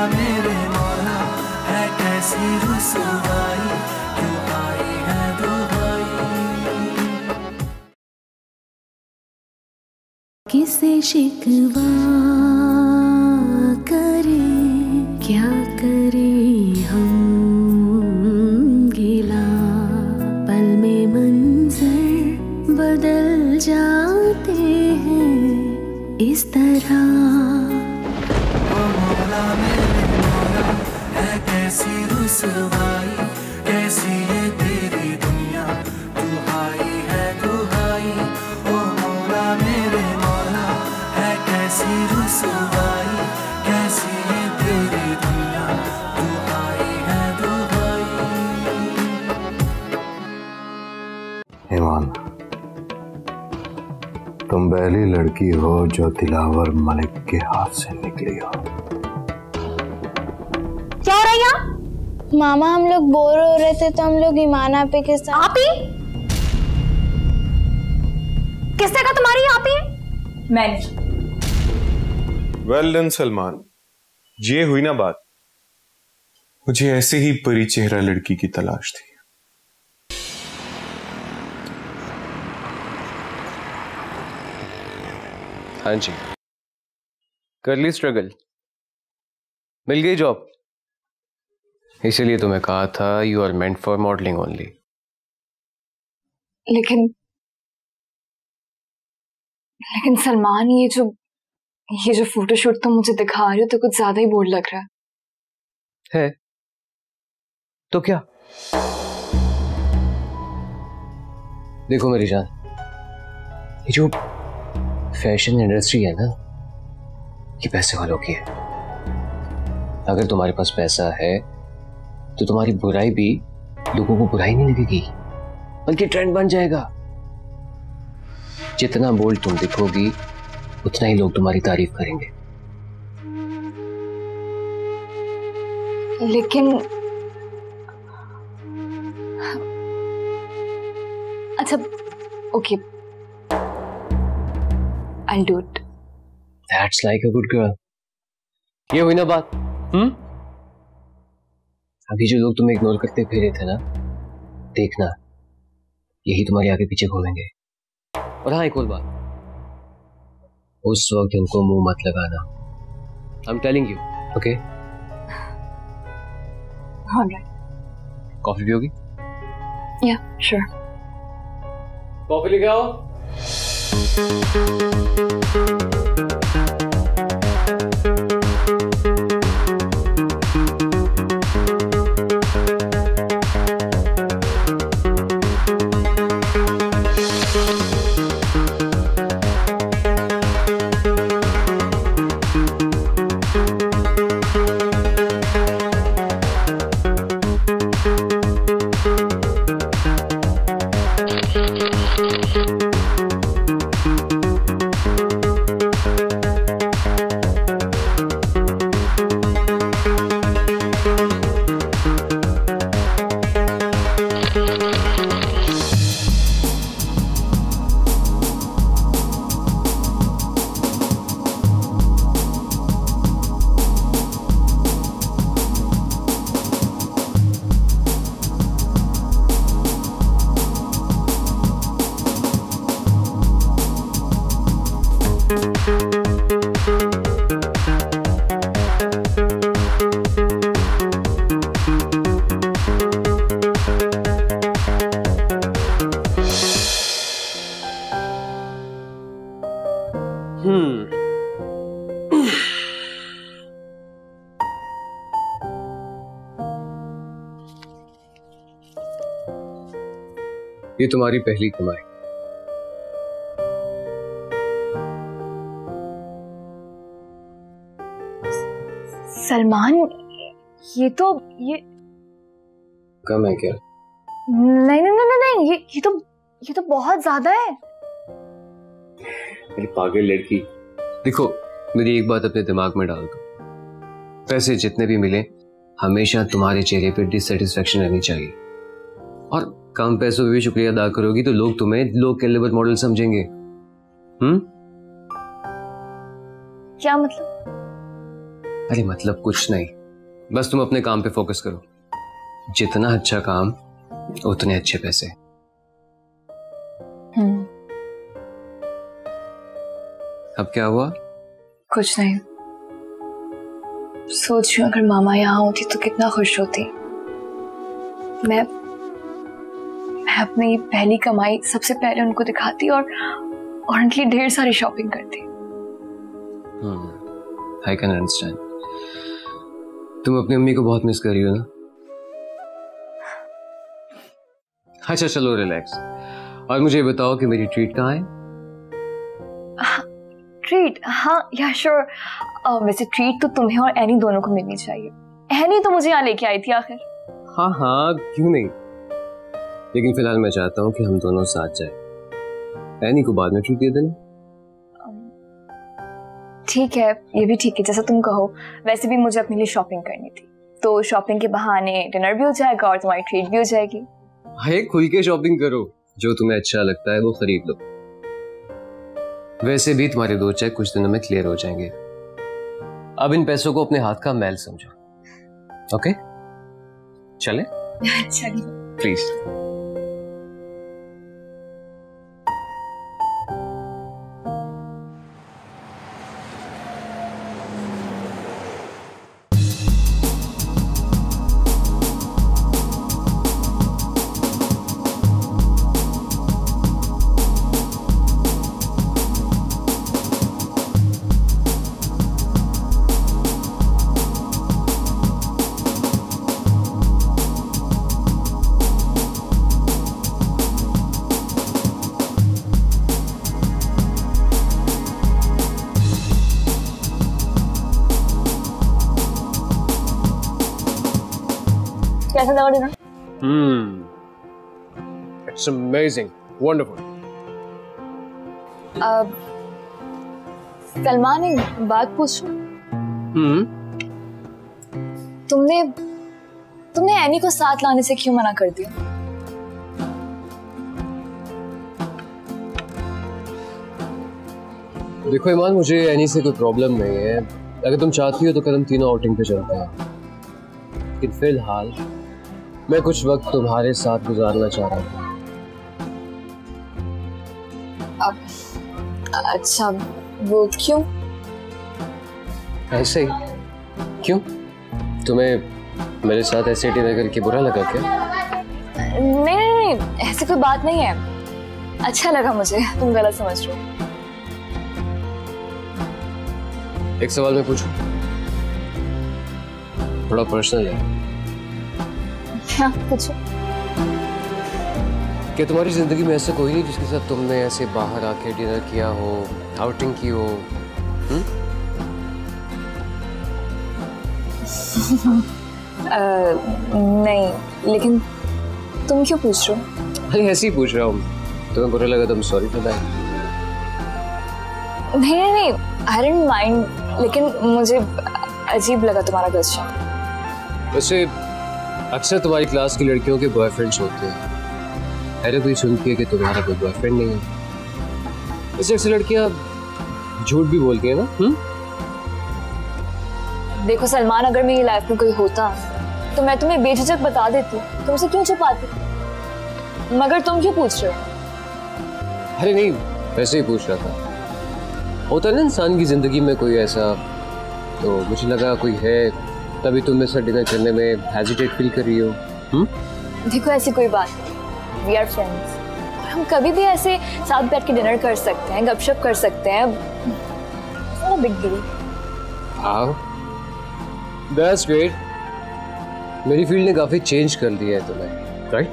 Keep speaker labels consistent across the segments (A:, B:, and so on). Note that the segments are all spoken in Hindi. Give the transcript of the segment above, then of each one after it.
A: मेरे मौला है कैसी रुसवाई, क्यों आई है दुहाई।
B: किसे शिकवा करे, क्या करे हम गिला, पल में मंजर बदल जाते हैं इस तरह।
A: ओ मौला मेरे मौला है कैसी रुसवाई, कैसी ये तेरी दुनिया, दुहाई है दुहाई। ओ मौला मेरे मौला है कैसी रुसवाई, कैसी ये तेरी दुनिया, दुहाई है दुहाई।
C: ईमान, तुम पहली लड़की हो जो दिलावर मलिक के हाथ से निकली हो।
D: क्या हो रहा है यहाँ?
E: मामा हम लोग बोर हो रहे थे तो हम लोग ईमान आपी के साथ।
D: आपी? किसने कहा तुम्हारी आपी? मैंने।
F: वेल डन सलमान, ये हुई ना बात। मुझे ऐसे ही परी चेहरा लड़की की तलाश थी।
G: हाँ जी, कर ली स्ट्रगल, मिल गई जॉब। इसीलिए तुम्हें कहा था you are meant for modelling only.
D: लेकिन सलमान, ये जो फोटोशूट तुम मुझे दिखा रहे हो तो कुछ ज्यादा ही बोल्ड लग रहा
G: है। तो क्या? देखो मेरी जान, ये जो फैशन इंडस्ट्री है ना, ये पैसे वालों की है। अगर तुम्हारे पास पैसा है तो तुम्हारी बुराई भी लोगों को बुराई नहीं लगेगी, बल्कि ट्रेंड बन जाएगा। जितना बोल्ड तुम दिखोगी उतना ही लोग तुम्हारी तारीफ करेंगे।
D: लेकिन अच्छा, okay, I'll do it.
G: That's like a good girl. ये हुई ना बात? अभी जो लोग तुम्हें इग्नोर करते फिर रहे थे ना, देखना यही तुम्हारे आगे पीछे घूमेंगे। और हाँ, एक और बात, उस वक्त उनको मुंह मत लगाना। I'm telling you, okay?
D: Alright.
G: Coffee पियोगी?
D: Yeah, sure.
G: कॉफी लेके आओ। ये तुम्हारी पहली कमाई।
D: सलमान, ये
G: कम है क्या?
D: नहीं, ये तो बहुत ज्यादा है।
G: मेरी पागल लड़की, देखो मेरी एक बात अपने दिमाग में डाल दो, पैसे जितने भी मिले हमेशा तुम्हारे चेहरे पे डिससेटिस्फेक्शन रहनी चाहिए, और कम पैसों में भी शुक्रिया अदा करोगी तो लोग तुम्हें लो कैलिबर मॉडल समझेंगे।
D: क्या मतलब?
G: अरे मतलब कुछ नहीं, बस तुम अपने काम पे फोकस करो। जितना अच्छा काम उतने अच्छे पैसे। अब क्या हुआ?
D: कुछ नहीं, सोच रही हूँ अगर मामा यहाँ होती तो कितना खुश होती। मैं अपनी पहली कमाई सबसे पहले उनको दिखाती और उनके लिए ढेर सारी शॉपिंग करती।
G: I can understand. तुम अपनी अम्मी को बहुत मिस कर रही हो ना? अच्छा चलो रिलैक्स, और मुझे ये बताओ कि मेरी ट्रीट कहाँ है?
D: ट्रीट? हाँ या श्योर। वैसे ट्रीट तो तुम्हें और एनी दोनों को मिलनी चाहिए। एनी तो मुझे यहाँ लेके आई थी आखिर।
G: हाँ हाँ क्यों नहीं, लेकिन फिलहाल मैं चाहता हूँ कि हम दोनों साथ जाएं। एनी को बाद में ट्रीट दे देना।
D: ठीक है, ये भी ठीक है, जैसा तुम कहो। वैसे भी मुझे अपने लिए शॉपिंग करनी थी, तो शॉपिंग के बहाने डिनर भी हो जाएगा और तुम्हारी ट्रीट भी हो जाएगी।
G: हाय, खुल के शॉपिंग करो, जो तुम्हें अच्छा लगता है वो खरीद लो। वैसे भी तुम्हारे 2 चेक कुछ दिनों में क्लियर हो जाएंगे। अब इन पैसों को अपने हाथ का मैल समझो। ओके चले?
D: चलिए
G: प्लीज।
D: कैसा लगा dinner?
G: It's amazing, wonderful.
D: Salman, एक बात पूछूं? तुमने एनी को साथ लाने से क्यों मना कर दिया?
G: देखो ईमान, मुझे एनी से कोई प्रॉब्लम नहीं है। अगर तुम चाहती हो तो कल हम तीनों आउटिंग पे चलते हैं, लेकिन फिलहाल मैं कुछ वक्त तुम्हारे साथ गुजारना चाह रहा हूँ।
D: अच्छा, वो क्यों?
G: ऐसे ही। क्यों? तुम्हें मेरे साथ ऐसे डिनर करके बुरा लगा क्या?
D: नहीं, ऐसी कोई बात नहीं है। अच्छा लगा मुझे, तुम गलत समझ रहे हो।
G: एक सवाल मैं पूछूं? थोड़ा पर्सनल है।
D: हाँ पूछो।
G: क्या तुम्हारी जिंदगी में ऐसा कोई नहीं जिसके साथ तुमने ऐसे बाहर आके डिनर किया हो, आउटिंग की हो?
D: नहीं, लेकिन तुम क्यों पूछ रहे हो?
G: अरे ऐसे ही पूछ रहा हूँ। तुम्हें बुरा लगा तो सॉरी फॉर दैट।
D: नहीं, आई डोंट माइंड, लेकिन मुझे अजीब लगा तुम्हारा क्वेश्चन।
G: वैसे अक्सर तुम्हारी क्लास की लड़कियों के बॉयफ्रेंड्स होते हैं। अरे कोई सुनती है कि तुम्हारा कोई बॉयफ्रेंड नहीं है। वैसे अक्सर लड़कियां झूठ भी बोलती है ना?
D: देखो सलमान, अगर मेरी लाइफ में कोई होता तो मैं तुम्हें बेझिझक बता देती, तुमसे क्यों छुपाती? मगर तुम क्यों पूछ रहे हो?
G: अरे नहीं, वैसे ही पूछ रहा था। होता है ना इंसान की जिंदगी में कोई ऐसा, तो मुझे लगा कोई है, तभी तुम मेरे साथ डिनर करने में हेजिटेट फील कर रही हो।
D: देखो ऐसी कोई बात नहीं, वी आर फ्रेंड्स, हम कभी भी ऐसे साथ बैठ के डिनर कर सकते हैं, गपशप कर सकते हैं। No big deal.
G: आओ, दैट्स ग्रेट। मेरी फील्ड ने काफी चेंज कर दिया है तुम्हें, राइट?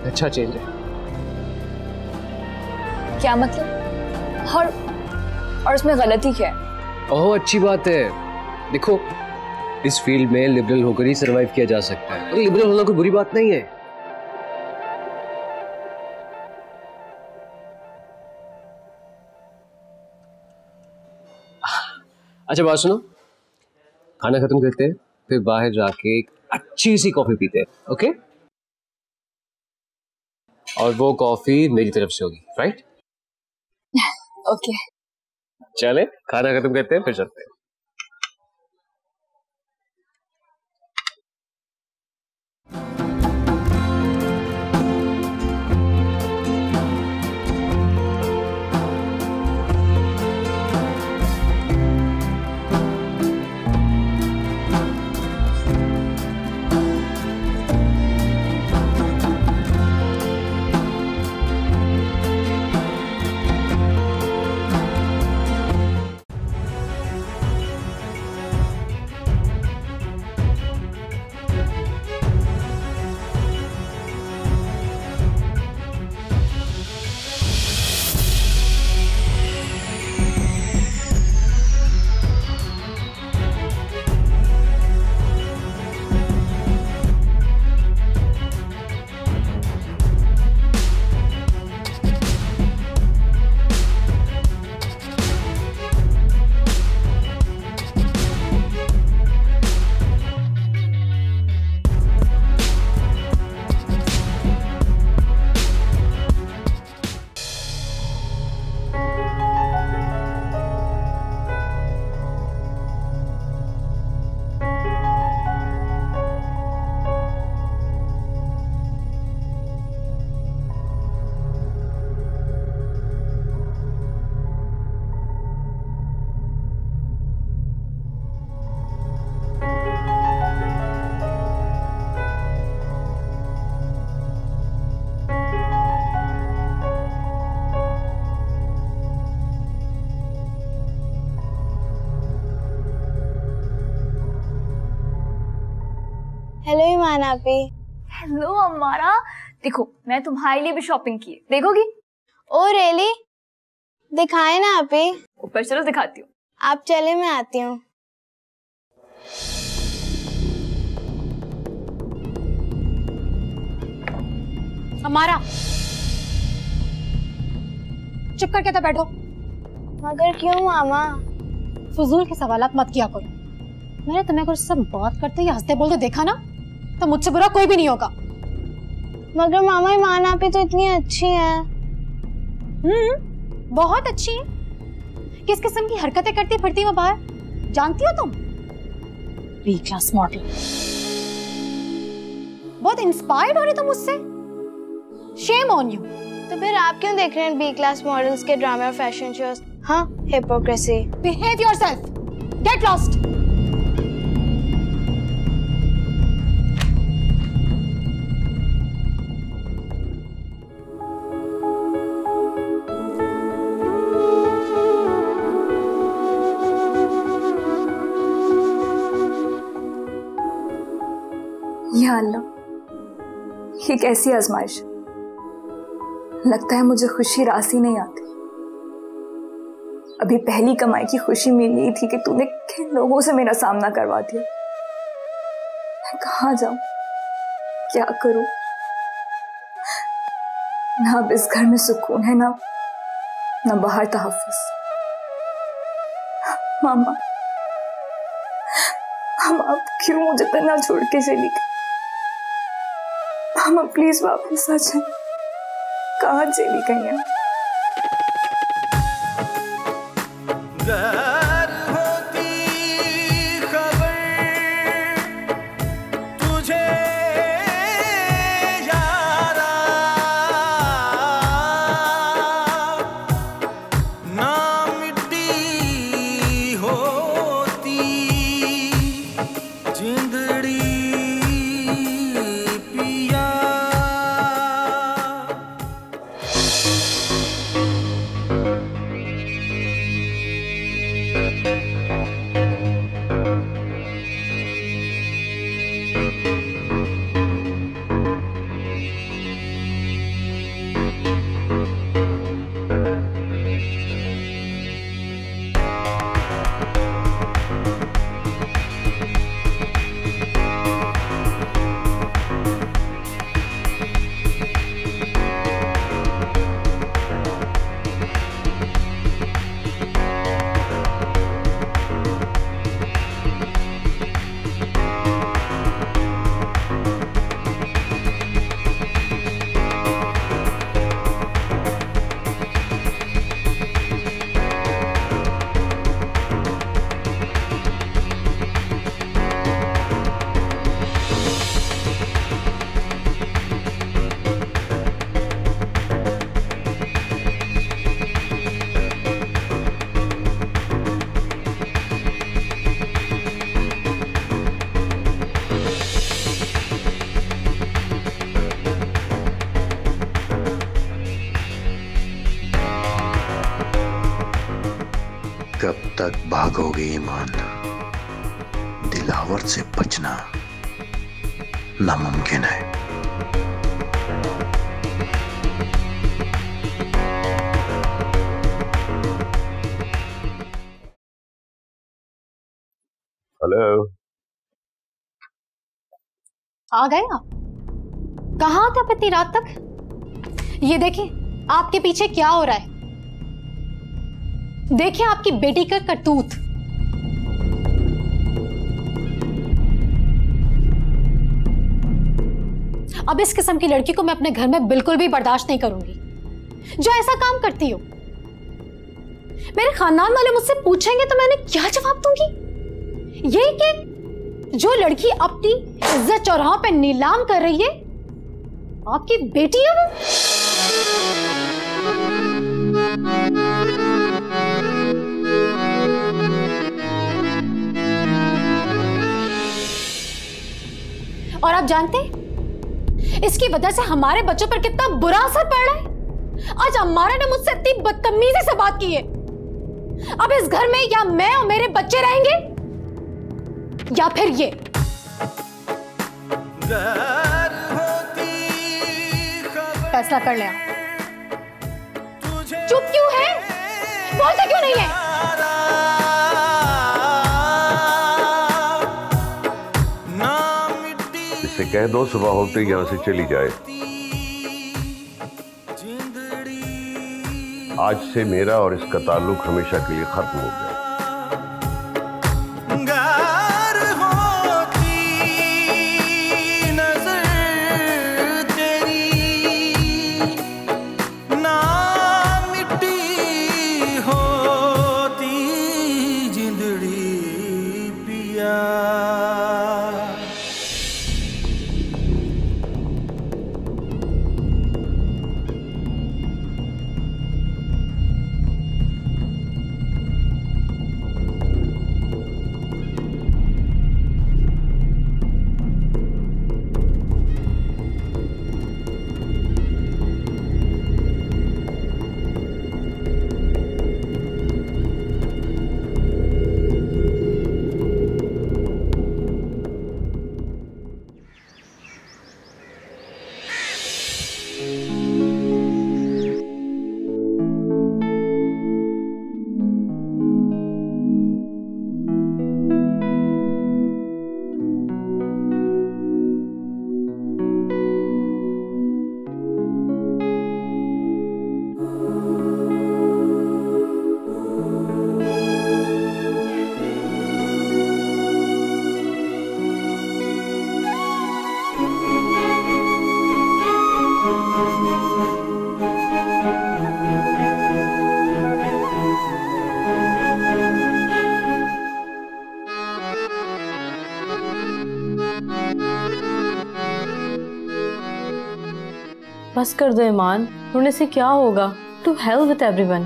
G: अच्छा चेंज है।
D: क्या मतलब? और उसमें गलती क्या है?
G: ओह अच्छी बात है। देखो, इस फील्ड में लिबरल होकर ही सरवाइव किया जा सकता है, और लिबरल होना कोई बुरी बात नहीं है। अच्छा बात सुनो, खाना खत्म करते हैं, फिर बाहर जाके एक अच्छी सी कॉफी पीते हैं, ओके? और वो कॉफी मेरी तरफ से होगी, राइट?
D: ओके।
G: चले खाना खत्म करते हैं फिर चलते हैं।
E: हेलो ईमान आपी।
D: हेलो अम्मारा, देखो मैं तुम्हारे लिए भी शॉपिंग की है, देखोगी?
E: Oh really? दिखाए ना आपी।
D: ऊपर चलो दिखाती हूँ।
E: आप चले, मैं आती हूँ।
H: हमारा चुप करके तो बैठो।
E: मगर क्यों मामा?
H: फजूल के सवालात मत किया करो। मैंने तुम्हें कुछ सब बात करते या हंसते बोलते देखा ना, तो मुझसे बुरा कोई भी नहीं होगा।
E: मगर मामा ईमान आपी तो इतनी अच्छी हैं।
H: बहुत अच्छी है। किस किस्म की हरकतें करती फिरती वो बाहर, जानती हो तुम? B class model. बहुत इंस्पायर्ड हो रही तुम मुझसे। Shame on you.
E: तो फिर आप क्यों देख रहे हैं बी क्लास मॉडल्स के ड्रामे और फैशन शोज? हाँ, hypocrisy.
H: Behave yourself. Get lost.
D: या अल्लाह, ये कैसी आजमाइश। लगता है मुझे खुशी रासी नहीं आती। अभी पहली कमाई की खुशी मिल रही थी कि तूने किन लोगों से मेरा सामना करवा दिया। मैं कहाँ जाऊं, क्या करूं? ना अब इस घर में सुकून है, ना बाहर तहफ्फुज़। मामा, हम आप क्यों मुझे तना छोड़ के चली गई? मामा प्लीज वापस आ जाए। कहाँ चली गई हैं?
C: तक भागोगे ईमान, दिलावर से बचना नामुमकिन है। हेलो,
H: आ गए आप? कहाँ थे आप इतनी रात तक? ये देखिए आपके पीछे क्या हो रहा है। देखिए आपकी बेटी का करतूत। अब इस किस्म की लड़की को मैं अपने घर में बिल्कुल भी बर्दाश्त नहीं करूंगी जो ऐसा काम करती हो। मेरे खानदान वाले मुझसे पूछेंगे तो मैंने क्या जवाब दूंगी? ये कि जो लड़की अपनी इज्जत चौराहों पे नीलाम कर रही है आपकी बेटी है वो? और आप जानते हैं इसकी वजह से हमारे बच्चों पर कितना बुरा असर पड़ रहा है। आज अम्मारा ने मुझसे इतनी बदतमीजी से बात की है। अब इस घर में या मैं और मेरे बच्चे रहेंगे या फिर ये। फैसला कर ले। चुप क्यों है? बोलते क्यों नहीं है?
C: इसे कह दो सुबह होते ही यहां से चली जाए। आज से मेरा और इसका ताल्लुक हमेशा के लिए खत्म हो गया।
I: बस कर दो ईमान, रोने से क्या होगा? To hell with everyone.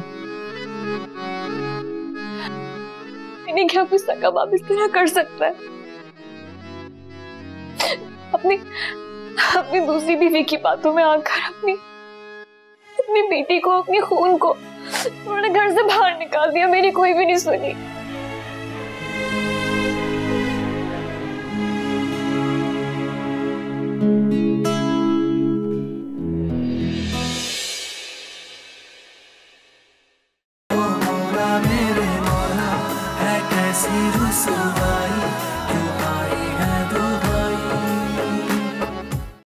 D: मैंने क्या कुछ सका बाप इस तरह कर सकता है? अपनी दूसरी बीवी की बातों में आकर अपनी बेटी को, अपनी खून को उन्होंने घर से बाहर निकाल दिया। मेरी कोई भी नहीं सुनी।
A: मेरे मौला है कैसी रुसवा